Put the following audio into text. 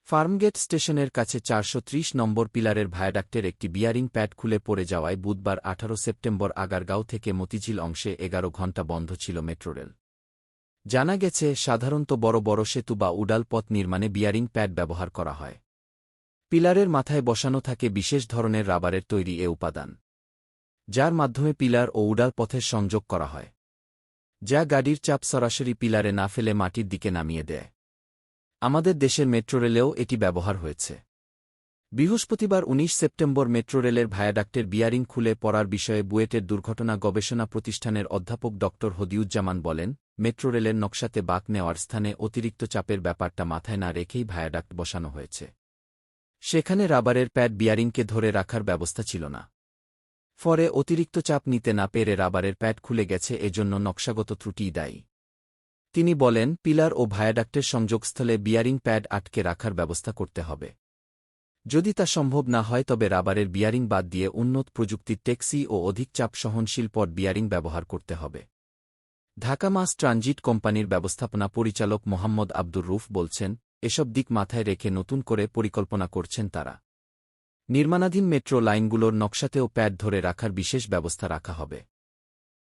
ফার্মগেট স্টেশনের কাছে ৪৩০ নম্বর পিলারের ভায়াডাক্টের একটি বিয়ারিং প্যাড খুলে পড়ে যাওয়ায় বুধবার ১৮ সেপ্টেম্বর আগারগাঁও থেকে মতিঝিল অংশে ১১ ঘণ্টা বন্ধ ছিল মেট্রোরেল। জানা গেছে, সাধারণত বড় বড় সেতু বা উডাল পথ নির্মাণে বিয়ারিং প্যাড ব্যবহার করা হয়। পিলারের মাথায় বসানো থাকে বিশেষ ধরনের রাবারের তৈরি এ উপাদান, যার মাধ্যমে পিলার ও উডাল পথের সংযোগ করা হয়, যা গাড়ির চাপ সরাসরি পিলারে না ফেলে মাটির দিকে নামিয়ে দেয়। আমাদের দেশের মেট্রোরেলেও এটি ব্যবহার হয়েছে। বৃহস্পতিবার ১৯ সেপ্টেম্বর মেট্রোরেলের ভায়াডাক্টের বিয়ারিং খুলে পড়ার বিষয়ে বুয়েটের দুর্ঘটনা গবেষণা প্রতিষ্ঠানের অধ্যাপক ড হদিউজ্জামান বলেন, মেট্রোরেলের নকশাতে বাঁক নেওয়ার স্থানে অতিরিক্ত চাপের ব্যাপারটা মাথায় না রেখেই ভায়াডাক্ট বসানো হয়েছে। সেখানে রাবারের প্যাড বিয়ারিংকে ধরে রাখার ব্যবস্থা ছিল না। ফলে অতিরিক্ত চাপ নিতে না পেরে রাবারের প্যাড খুলে গেছে, এজন্য নকশাগত ত্রুটিই দায়ী। তিনি বলেন, পিলার ও ভায়াডাক্টের সংযোগস্থলে বিয়ারিং প্যাড আটকে রাখার ব্যবস্থা করতে হবে। যদি তা সম্ভব না হয় তবে রাবারের বিয়ারিং বাদ দিয়ে উন্নত প্রযুক্তির টেক্সি ও অধিক চাপ সহনশীল পট বিয়ারিং ব্যবহার করতে হবে। ঢাকা মাস ট্রানজিট কোম্পানির ব্যবস্থাপনা পরিচালক মোহাম্মদ আব্দুর রউফ বলছেন, এসব দিক মাথায় রেখে নতুন করে পরিকল্পনা করছেন তারা। নির্মাণাধীন মেট্রো লাইনগুলোর নকশাতেও প্যাড ধরে রাখার বিশেষ ব্যবস্থা রাখা হবে।